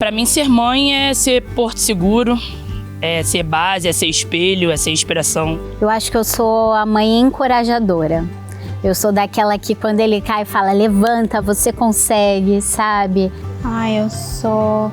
Para mim, ser mãe é ser porto seguro, é ser base, é ser espelho, é ser inspiração. Eu acho que eu sou a mãe encorajadora. Eu sou daquela que quando ele cai fala, levanta, você consegue, sabe? Eu sou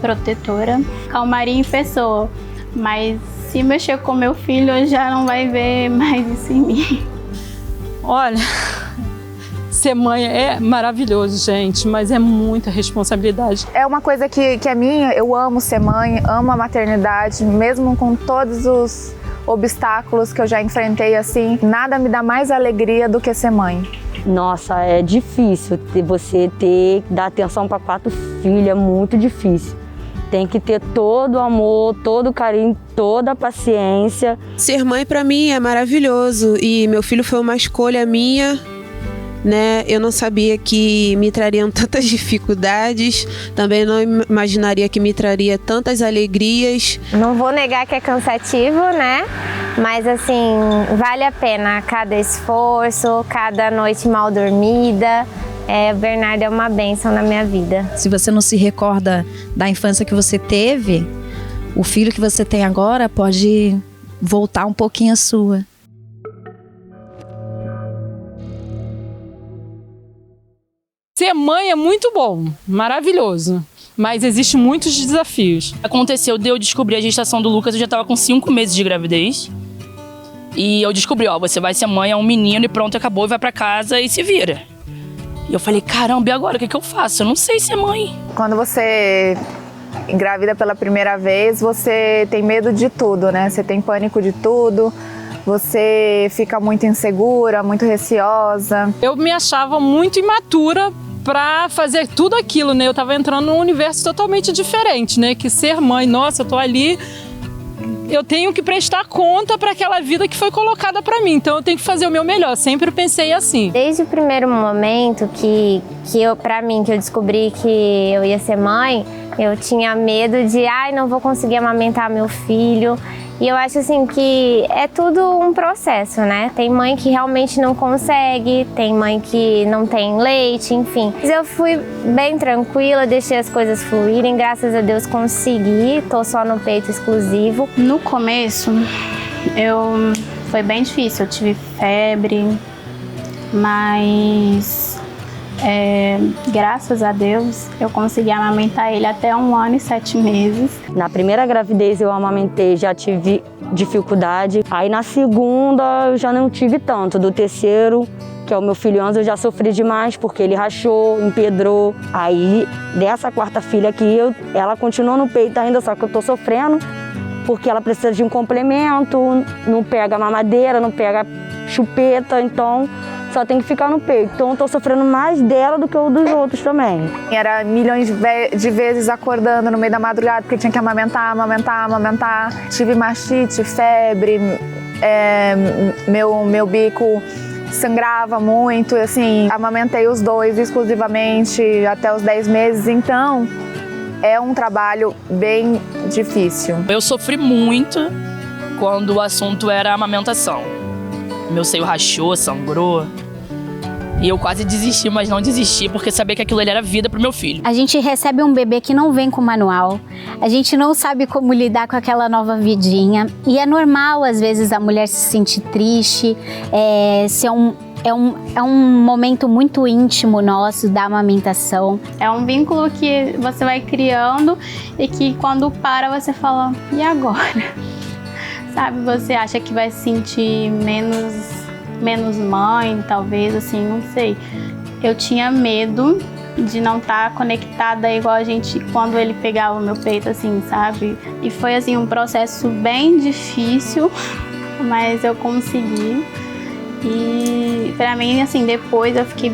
protetora, calmaria em pessoa, mas se mexer com meu filho, já não vai ver mais isso em mim. Olha, ser mãe é maravilhoso, gente, mas é muita responsabilidade. É uma coisa que é minha, eu amo ser mãe, amo a maternidade, mesmo com todos os obstáculos que eu já enfrentei assim, nada me dá mais alegria do que ser mãe. Nossa, é difícil você dar atenção para 4 filhos, é muito difícil. Tem que ter todo o amor, todo o carinho, toda a paciência. Ser mãe para mim é maravilhoso e meu filho foi uma escolha minha, né? Eu não sabia que me trariam tantas dificuldades, também não imaginaria que me traria tantas alegrias. Não vou negar que é cansativo, né? Mas assim, vale a pena cada esforço, cada noite mal dormida. O Bernardo é uma bênção na minha vida. Se você não se recorda da infância que você teve, o filho que você tem agora pode voltar um pouquinho a sua. Ser mãe é muito bom, maravilhoso, mas existem muitos desafios. Aconteceu de eu descobrir a gestação do Lucas, eu já estava com 5 meses de gravidez. E eu descobri, você vai ser mãe, é um menino e pronto, acabou, e vai pra casa e se vira. E eu falei, caramba, e agora? O que eu faço? Eu não sei ser mãe. Quando você engravida pela primeira vez, você tem medo de tudo, né? Você tem pânico de tudo, você fica muito insegura, muito receosa. Eu me achava muito imatura para fazer tudo aquilo, né? Eu tava entrando num universo totalmente diferente, né? Que ser mãe, nossa, eu tô ali, eu tenho que prestar conta para aquela vida que foi colocada para mim, então eu tenho que fazer o meu melhor, sempre pensei assim. Desde o primeiro momento que eu descobri que eu ia ser mãe, eu tinha medo de, não vou conseguir amamentar meu filho. E eu acho assim que é tudo um processo, né? Tem mãe que realmente não consegue, tem mãe que não tem leite, enfim. Mas eu fui bem tranquila, deixei as coisas fluírem, graças a Deus consegui, tô só no peito exclusivo. No começo, foi bem difícil, eu tive febre, mas graças a Deus eu consegui amamentar ele até 1 ano e 7 meses. Na primeira gravidez eu amamentei, já tive dificuldade. Aí na segunda eu já não tive tanto. Do terceiro, que é o meu filho Anzo, eu já sofri demais porque ele rachou, empedrou. Aí dessa 4ª filha aqui, ela continua no peito ainda, só que eu tô sofrendo porque ela precisa de um complemento, não pega mamadeira, não pega chupeta, então só tem que ficar no peito. Então eu tô sofrendo mais dela do que o dos outros também. Era milhões de vezes acordando no meio da madrugada porque tinha que amamentar. Tive mastite, febre, meu bico sangrava muito, assim, amamentei os 2 exclusivamente até os 10 meses, então é um trabalho bem difícil. Eu sofri muito quando o assunto era amamentação. Meu seio rachou, sangrou. E eu quase desisti, mas não desisti, porque sabia que aquilo ali era vida pro meu filho. A gente recebe um bebê que não vem com manual, a gente não sabe como lidar com aquela nova vidinha. E é normal, às vezes, a mulher se sentir triste, é um momento muito íntimo nosso da amamentação. É um vínculo que você vai criando e que quando para você fala, e agora? Sabe, você acha que vai se sentir menos mãe, talvez, assim, não sei. Eu tinha medo de não estar conectada igual a gente quando ele pegava o meu peito, assim, sabe? E foi, assim, um processo bem difícil, mas eu consegui. E pra mim, assim, depois eu fiquei,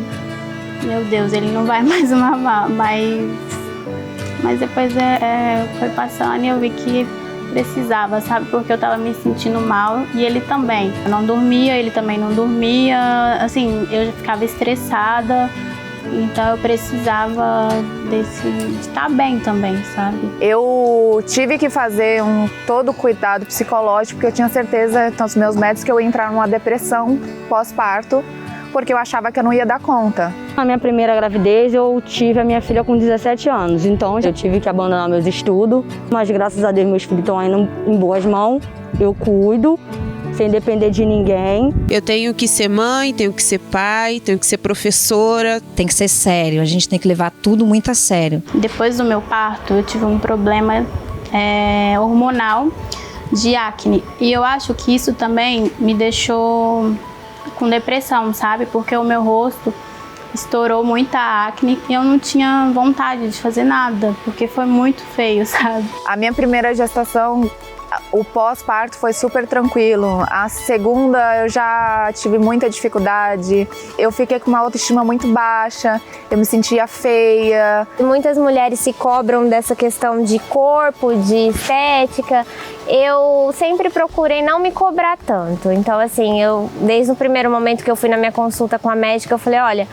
meu Deus, ele não vai mais mamar, mas depois foi passando e eu vi que precisava, sabe? Porque eu tava me sentindo mal e ele também. Eu não dormia, ele também não dormia, assim, eu já ficava estressada, então eu precisava de estar bem também, sabe? Eu tive que fazer todo o cuidado psicológico, porque eu tinha certeza, então, os meus médicos, que eu ia entrar numa depressão pós-parto, porque eu achava que eu não ia dar conta. Na minha primeira gravidez, eu tive a minha filha com 17 anos, então eu tive que abandonar meus estudos, mas graças a Deus meus filhos estão indo em boas mãos, eu cuido, sem depender de ninguém. Eu tenho que ser mãe, tenho que ser pai, tenho que ser professora. Tem que ser sério, a gente tem que levar tudo muito a sério. Depois do meu parto, eu tive um problema hormonal de acne. E eu acho que isso também me deixou com depressão, sabe? Porque o meu rosto estourou muita acne e eu não tinha vontade de fazer nada, porque foi muito feio, sabe? A minha primeira gestação, o pós-parto foi super tranquilo. A segunda eu já tive muita dificuldade. Eu fiquei com uma autoestima muito baixa, eu me sentia feia. Muitas mulheres se cobram dessa questão de corpo, de estética. Eu sempre procurei não me cobrar tanto. Então, assim, desde o primeiro momento que eu fui na minha consulta com a médica, eu falei, olha,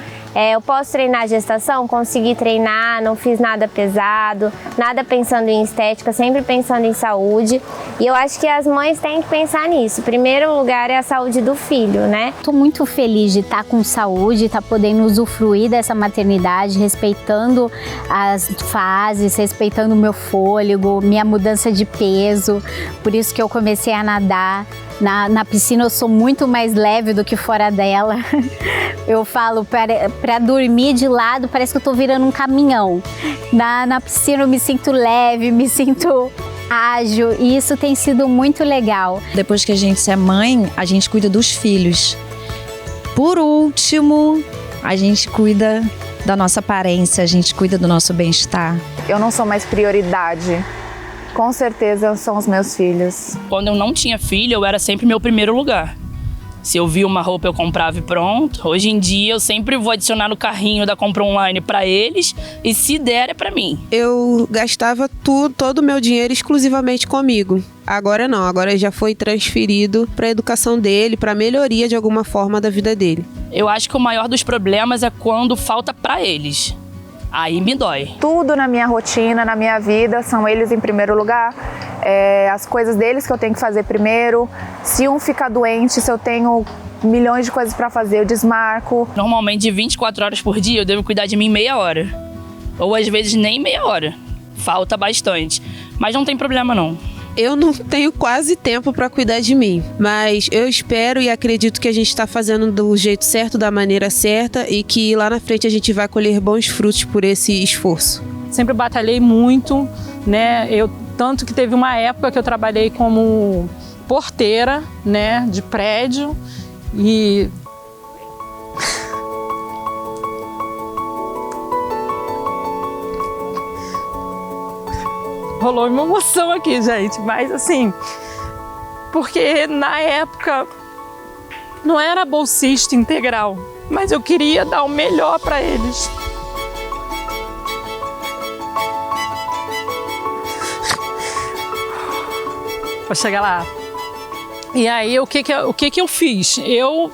eu posso treinar a gestação? Consegui treinar, não fiz nada pesado, nada pensando em estética, sempre pensando em saúde. E eu acho que as mães têm que pensar nisso. O primeiro lugar é a saúde do filho, né? Estou muito feliz de estar com saúde, estar podendo usufruir dessa maternidade, respeitando as fases, respeitando o meu fôlego, minha mudança de peso. Por isso que eu comecei a nadar. Na piscina eu sou muito mais leve do que fora dela. Eu falo, para dormir de lado parece que eu tô virando um caminhão. Na piscina eu me sinto leve, me sinto ágil e isso tem sido muito legal. Depois que a gente é mãe, a gente cuida dos filhos. Por último, a gente cuida da nossa aparência, a gente cuida do nosso bem-estar. Eu não sou mais prioridade. Com certeza são os meus filhos. Quando eu não tinha filho, eu era sempre meu primeiro lugar. Se eu via uma roupa, eu comprava e pronto. Hoje em dia, eu sempre vou adicionar no carrinho da compra online para eles e se der, é para mim. Eu gastava todo o meu dinheiro exclusivamente comigo. Agora não, agora já foi transferido para a educação dele, para a melhoria de alguma forma da vida dele. Eu acho que o maior dos problemas é quando falta para eles. Aí me dói. Tudo na minha rotina, na minha vida, são eles em primeiro lugar. As coisas deles que eu tenho que fazer primeiro. Se um ficar doente, se eu tenho milhões de coisas para fazer, eu desmarco. Normalmente, de 24 horas por dia, eu devo cuidar de mim meia hora. Ou às vezes nem meia hora. Falta bastante. Mas não tem problema não. Eu não tenho quase tempo para cuidar de mim, mas eu espero e acredito que a gente está fazendo do jeito certo, da maneira certa e que lá na frente a gente vai colher bons frutos por esse esforço. Sempre batalhei muito, né? Tanto que teve uma época que eu trabalhei como porteira, né, de prédio e rolou uma emoção aqui, gente, mas assim, porque na época não era bolsista integral, mas eu queria dar o melhor para eles. Vou chegar lá. E aí, o que eu fiz?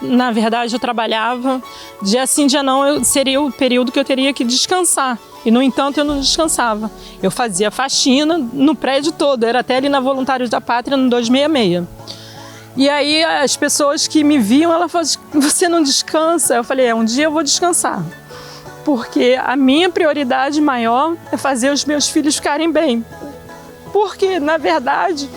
Na verdade, eu trabalhava dia sim, dia não, seria o período que eu teria que descansar. E, no entanto, eu não descansava. Eu fazia faxina no prédio todo, era até ali na Voluntários da Pátria, no 266. E aí, as pessoas que me viam, elas falavam, você não descansa? Eu falei, um dia eu vou descansar. Porque a minha prioridade maior é fazer os meus filhos ficarem bem. Porque, na verdade,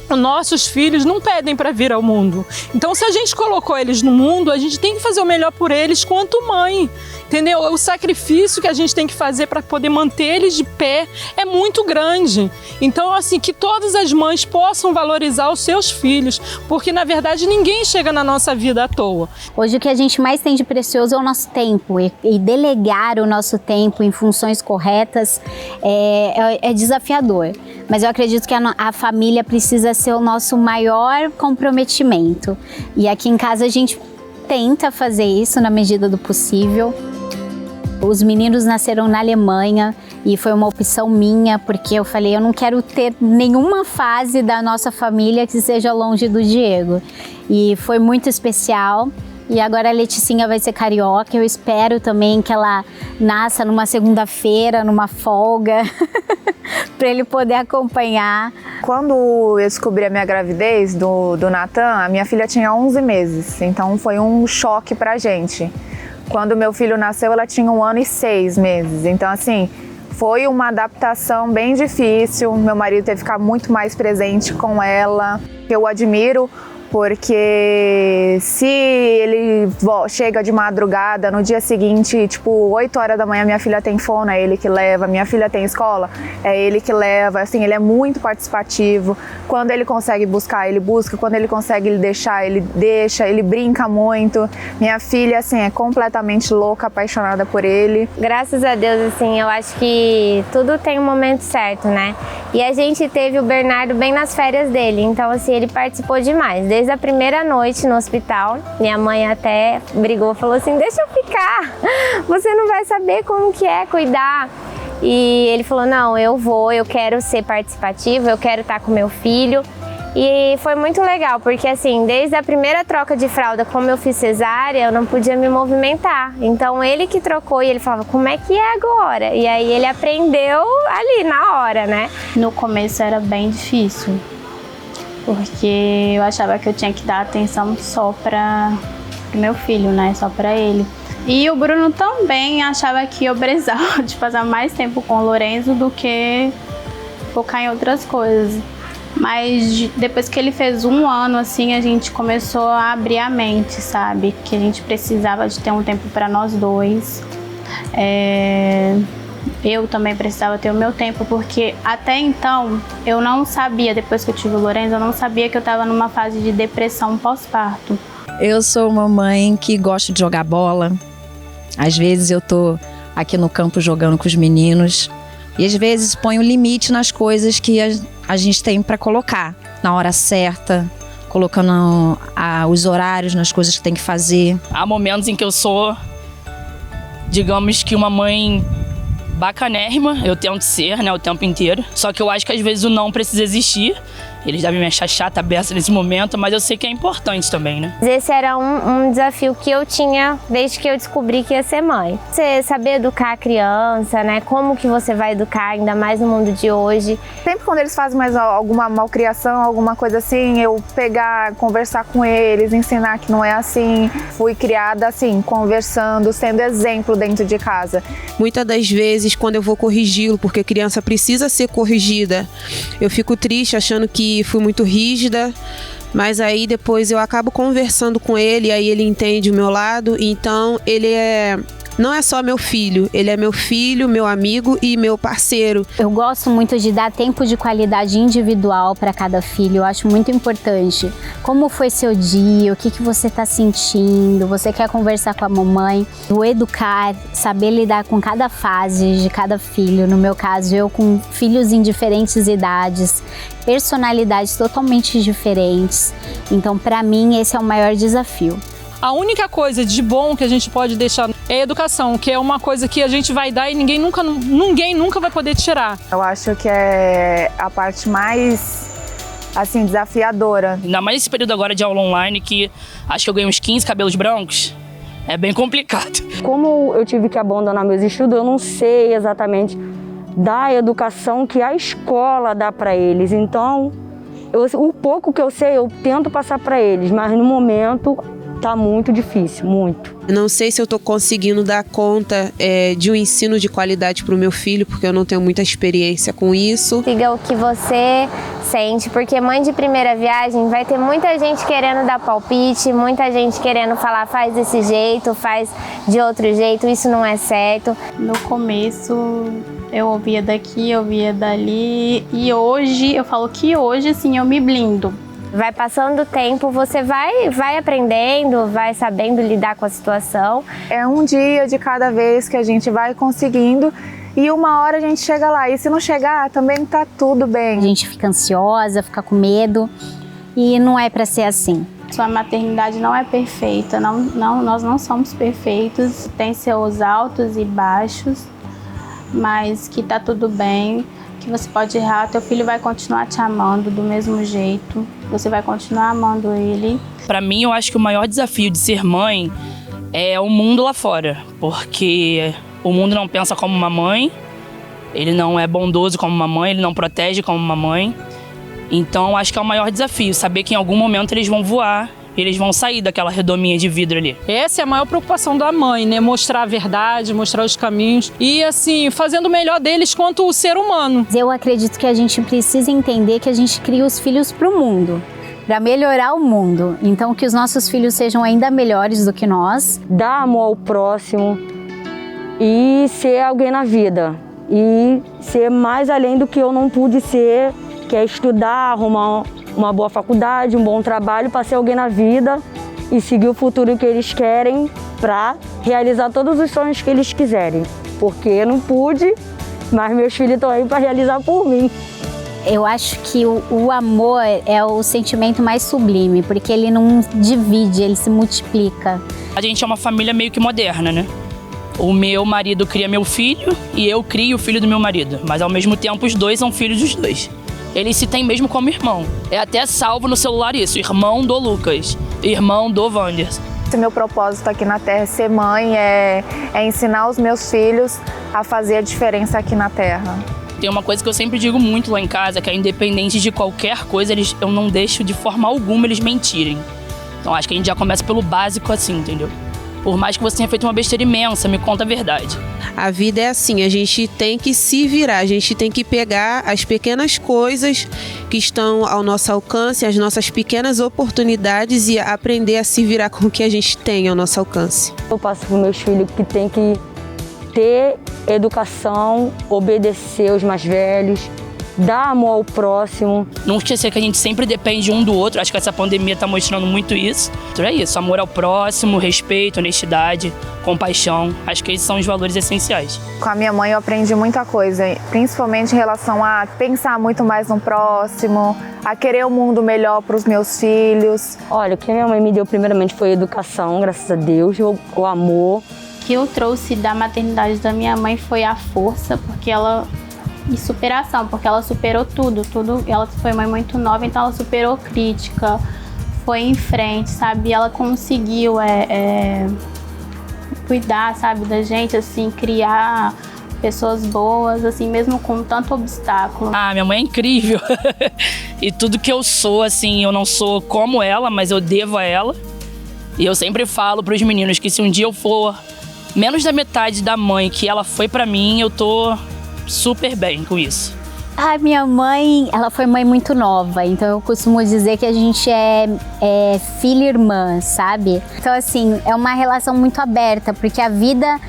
os nossos filhos não pedem para vir ao mundo. Então, se a gente colocou eles no mundo, a gente tem que fazer o melhor por eles quanto mãe. Entendeu? O sacrifício que a gente tem que fazer para poder manter eles de pé é muito grande. Então, assim, que todas as mães possam valorizar os seus filhos, porque, na verdade, ninguém chega na nossa vida à toa. Hoje, o que a gente mais tem de precioso é o nosso tempo. E delegar o nosso tempo em funções corretas é desafiador. Mas eu acredito que a família precisa ser o nosso maior comprometimento. E aqui em casa a gente tenta fazer isso na medida do possível. Os meninos nasceram na Alemanha e foi uma opção minha, porque eu falei, eu não quero ter nenhuma fase da nossa família que seja longe do Diego. E foi muito especial. E agora a Leticinha vai ser carioca, eu espero também que ela nasça numa segunda-feira, numa folga, para ele poder acompanhar. Quando eu descobri a minha gravidez do Natan, a minha filha tinha 11 meses, então foi um choque pra gente. Quando meu filho nasceu, ela tinha 1 ano e 6 meses, então assim, foi uma adaptação bem difícil. Meu marido teve que ficar muito mais presente com ela. Eu admiro, porque se ele chega de madrugada, no dia seguinte, tipo 8 horas da manhã, minha filha tem fono, é ele que leva, minha filha tem escola, é ele que leva, assim, ele é muito participativo. Quando ele consegue buscar, ele busca, quando ele consegue ele deixa, ele brinca muito. Minha filha, assim, é completamente louca, apaixonada por ele. Graças a Deus, assim, eu acho que tudo tem um momento certo, né? E a gente teve o Bernardo bem nas férias dele, então, assim, ele participou demais. Desde a primeira noite no hospital, minha mãe até brigou, falou assim, deixa eu ficar, você não vai saber como que é cuidar. E ele falou, não, eu vou, eu quero ser participativo, eu quero estar com meu filho. E foi muito legal, porque assim, desde a primeira troca de fralda, como eu fiz cesárea, eu não podia me movimentar. Então ele que trocou e ele falava, como é que é agora? E aí ele aprendeu ali na hora, né? No começo era bem difícil, porque eu achava que eu tinha que dar atenção só para o meu filho, né? Só para ele. E o Bruno também achava que eu precisava de passar mais tempo com o Lorenzo do que focar em outras coisas. Mas depois que ele fez 1 ano, assim, a gente começou a abrir a mente, sabe? Que a gente precisava de ter um tempo para nós dois. Eu também precisava ter o meu tempo, porque até então eu não sabia, depois que eu tive o Lorenzo, eu não sabia que eu estava numa fase de depressão pós-parto. Eu sou uma mãe que gosta de jogar bola. Às vezes eu tô aqui no campo jogando com os meninos. E às vezes ponho limite nas coisas que a gente tem para colocar na hora certa, colocando os horários nas coisas que tem que fazer. Há momentos em que eu sou, digamos que uma mãe bacanérrima, eu tento ser, né, o tempo inteiro. Só que eu acho que às vezes o não precisa existir. Eles devem me achar chata, beça nesse momento, mas eu sei que é importante também, né? Esse era um desafio que eu tinha desde que eu descobri que ia ser mãe. Você saber educar a criança, né? Como que você vai educar, ainda mais no mundo de hoje. Sempre quando eles fazem mais alguma malcriação, alguma coisa assim, eu pegar, conversar com eles, ensinar que não é assim. Fui criada assim, conversando, sendo exemplo dentro de casa. Muitas das vezes, quando eu vou corrigi-lo, porque a criança precisa ser corrigida, eu fico triste achando que fui muito rígida, mas aí depois eu acabo conversando com ele, aí ele entende o meu lado, então ele não é só meu filho, ele é meu filho, meu amigo e meu parceiro. Eu gosto muito de dar tempo de qualidade individual para cada filho, eu acho muito importante. Como foi seu dia, o que você está sentindo, você quer conversar com a mamãe. O educar, saber lidar com cada fase de cada filho, no meu caso eu com filhos em diferentes idades, personalidades totalmente diferentes. Então para mim esse é o maior desafio. A única coisa de bom que a gente pode deixar é a educação, que é uma coisa que a gente vai dar e ninguém nunca vai poder tirar. Eu acho que é a parte mais, assim, desafiadora. Ainda mais nesse período agora de aula online, que acho que eu ganhei uns 15 cabelos brancos, é bem complicado. Como eu tive que abandonar meus estudos, eu não sei exatamente da educação que a escola dá para eles. Então, o pouco que eu sei, eu tento passar para eles, mas no momento tá muito difícil, muito. Não sei se eu tô conseguindo dar conta de um ensino de qualidade pro meu filho, porque eu não tenho muita experiência com isso. Siga o que você sente, porque mãe de primeira viagem vai ter muita gente querendo dar palpite, muita gente querendo falar faz desse jeito, faz de outro jeito, isso não é certo. No começo eu ouvia daqui, eu ouvia dali, e hoje, eu falo que hoje assim eu me blindo. Vai passando o tempo, você vai aprendendo, vai sabendo lidar com a situação. É um dia de cada vez que a gente vai conseguindo e uma hora a gente chega lá. E se não chegar, também tá tudo bem. A gente fica ansiosa, fica com medo e não é para ser assim. Sua maternidade não é perfeita, nós não somos perfeitos. Tem seus altos e baixos, mas que tá tudo bem. Que você pode errar, teu filho vai continuar te amando do mesmo jeito, você vai continuar amando ele. Pra mim, eu acho que o maior desafio de ser mãe é o mundo lá fora, porque o mundo não pensa como uma mãe Ele não é bondoso como uma mãe, ele não protege como uma mãe. Então, acho que é o maior desafio, saber que em algum momento eles vão voar, eles vão sair daquela redominha de vidro ali. Essa é a maior preocupação da mãe, né? Mostrar a verdade, mostrar os caminhos e, assim, fazendo o melhor deles quanto o ser humano. Eu acredito que a gente precisa entender que a gente cria os filhos para o mundo, para melhorar o mundo. Então, que os nossos filhos sejam ainda melhores do que nós. Dar amor ao próximo e ser alguém na vida. E ser mais além do que eu não pude ser, que é estudar, arrumar uma boa faculdade, um bom trabalho para ser alguém na vida e seguir o futuro que eles querem para realizar todos os sonhos que eles quiserem. Porque eu não pude, mas meus filhos estão aí para realizar por mim. Eu acho que o amor é o sentimento mais sublime, porque ele não divide, ele se multiplica. A gente é uma família meio que moderna, né? O meu marido cria meu filho e eu crio o filho do meu marido. Mas ao mesmo tempo os dois são filhos dos dois. Eles se têm mesmo como irmão. É até salvo no celular isso, irmão do Lucas, irmão do Wanderson. Esse meu propósito aqui na Terra, ser mãe, é ensinar os meus filhos a fazer a diferença aqui na Terra. Tem uma coisa que eu sempre digo muito lá em casa, que é independente de qualquer coisa, eu não deixo de forma alguma eles mentirem. Então acho que a gente já começa pelo básico assim, entendeu? Por mais que você tenha feito uma besteira imensa, me conta a verdade. A vida é assim, a gente tem que se virar, a gente tem que pegar as pequenas coisas que estão ao nosso alcance, as nossas pequenas oportunidades e aprender a se virar com o que a gente tem ao nosso alcance. Eu passo para os meus filhos que tem que ter educação, obedecer os mais velhos, dar amor ao próximo. Não esquecer que a gente sempre depende um do outro. Acho que essa pandemia está mostrando muito isso. Então é isso, amor ao próximo, respeito, honestidade, compaixão. Acho que esses são os valores essenciais. Com a minha mãe eu aprendi muita coisa, principalmente em relação a pensar muito mais no próximo, a querer um mundo melhor para os meus filhos. Olha, o que a minha mãe me deu primeiramente foi educação, graças a Deus, o amor. O que eu trouxe da maternidade da minha mãe foi a força, porque ela... e superação, porque ela superou tudo. Ela foi mãe muito nova, então ela superou crítica, foi em frente, sabe? E ela conseguiu cuidar, sabe, da gente, assim, criar pessoas boas, assim, mesmo com tanto obstáculo. Ah, minha mãe é incrível. E tudo que eu sou, assim, eu não sou como ela, mas eu devo a ela. E eu sempre falo pros meninos que se um dia eu for menos da metade da mãe que ela foi pra mim, eu tô super bem com isso. A minha mãe, ela foi mãe muito nova, então eu costumo dizer que a gente é filha e irmã, sabe? Então, assim, é uma relação muito aberta, porque a vida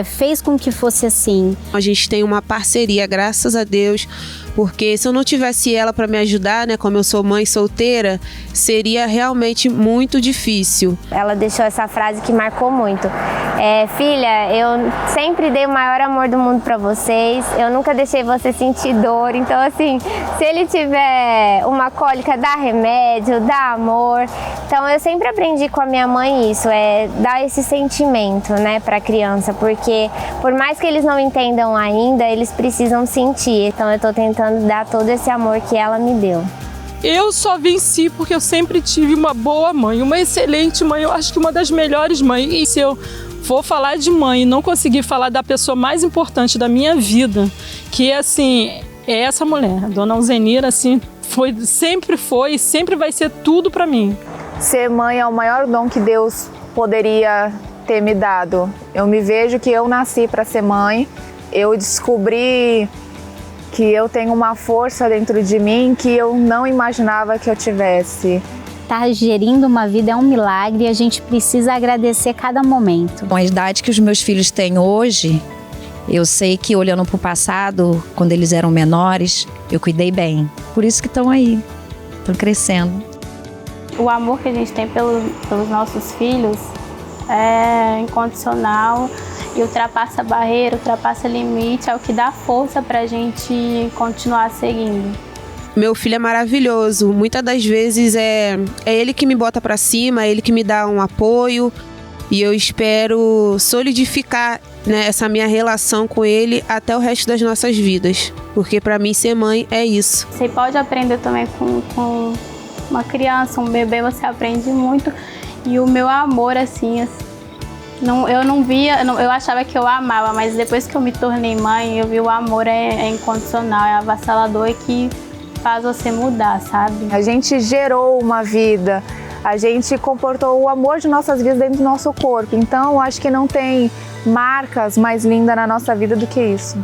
fez com que fosse assim. A gente tem uma parceria, graças a Deus, porque se eu não tivesse ela para me ajudar, né, como eu sou mãe solteira, seria realmente muito difícil. Ela deixou essa frase que marcou muito. Filha, eu sempre dei o maior amor do mundo para vocês, eu nunca deixei você sentir dor, então assim, se ele tiver uma cólica, dá remédio, dá amor. Então eu sempre aprendi com a minha mãe isso, dar esse sentimento, né, para a criança, porque por mais que eles não entendam ainda, eles precisam sentir. Então eu tô tentando dar todo esse amor que ela me deu. Eu só venci porque eu sempre tive uma boa mãe, uma excelente mãe, eu acho que uma das melhores mães. E se eu for falar de mãe e não conseguir falar da pessoa mais importante da minha vida, que assim, é essa mulher, a Dona Alzenira, assim, sempre foi e sempre vai ser tudo para mim. Ser mãe é o maior dom que Deus poderia ter me dado. Eu me vejo que eu nasci para ser mãe, eu descobri que eu tenho uma força dentro de mim que eu não imaginava que eu tivesse. Estar gerindo uma vida é um milagre e a gente precisa agradecer cada momento. Com a idade que os meus filhos têm hoje, eu sei que olhando para o passado, quando eles eram menores, eu cuidei bem. Por isso que estão aí, estão crescendo. O amor que a gente tem pelos nossos filhos é incondicional e ultrapassa barreira, ultrapassa limite, é o que dá força pra gente continuar seguindo. Meu filho é maravilhoso, muitas das vezes é ele que me bota pra cima, é ele que me dá um apoio e eu espero solidificar, né, essa minha relação com ele até o resto das nossas vidas, porque pra mim ser mãe é isso. Você pode aprender também com uma criança, um bebê, você aprende muito. E o meu amor, assim, Eu não via, eu achava que eu amava, mas depois que eu me tornei mãe, eu vi o amor é incondicional, é avassalador e que faz você mudar, sabe? A gente gerou uma vida, a gente comportou o amor de nossas vidas dentro do nosso corpo. Então, acho que não tem marcas mais lindas na nossa vida do que isso.